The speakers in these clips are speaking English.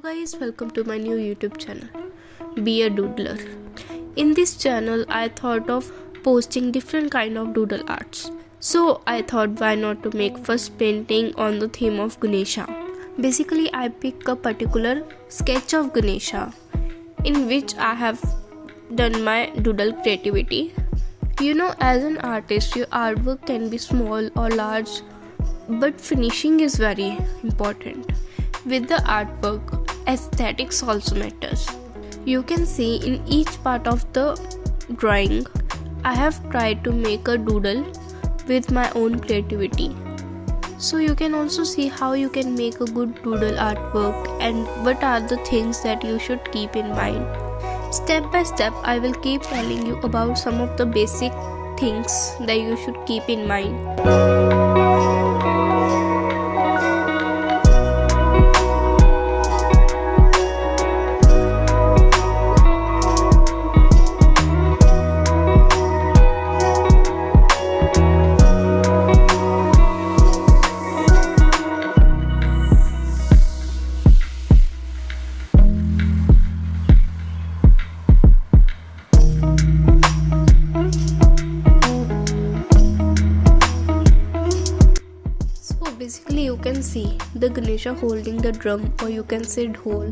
Guys, welcome to my new YouTube channel, BeADoodler. In this channel, I thought of posting different kind of doodle arts. So I thought why not to make first painting on the theme of Ganesha. Basically, I pick a particular sketch of Ganesha in which I have done my doodle creativity. You know, as an artist, your artwork can be small or large, but finishing is very important. With the artwork, aesthetics also matters. You can see in each part of the drawing, I have tried to make a doodle with my own creativity. So you can also see how you can make a good doodle artwork and what are the things that you should keep in mind. Step by step, I will keep telling you about some of the basic things that you should keep in mind. Basically, you can see the Ganesha holding the drum, or you can say dhol.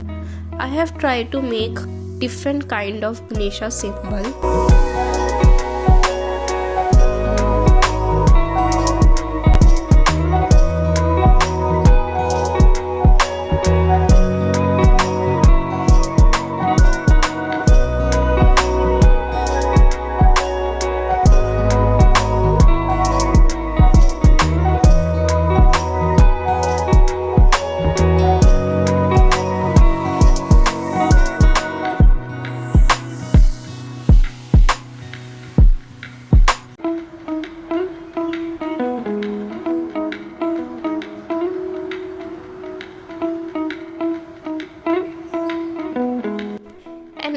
I have tried to make different kind of Ganesha symbol.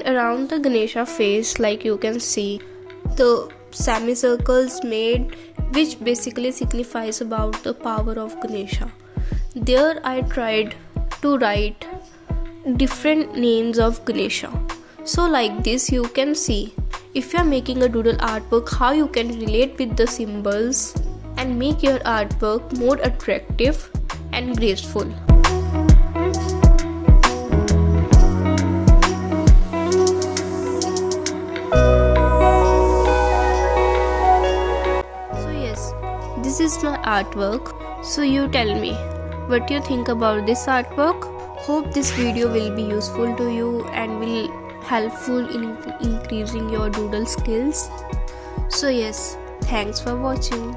Around the Ganesha face, like you can see the semicircles made, which basically signifies about the power of Ganesha. There I tried to write different names of Ganesha. So like this, you can see if you are making a doodle artwork, how you can relate with the symbols and make your artwork more attractive and graceful. This is my artwork, so you tell me what you think about this artwork. Hope this video will be useful to you and will helpful in increasing your doodle skills. So yes, thanks for watching.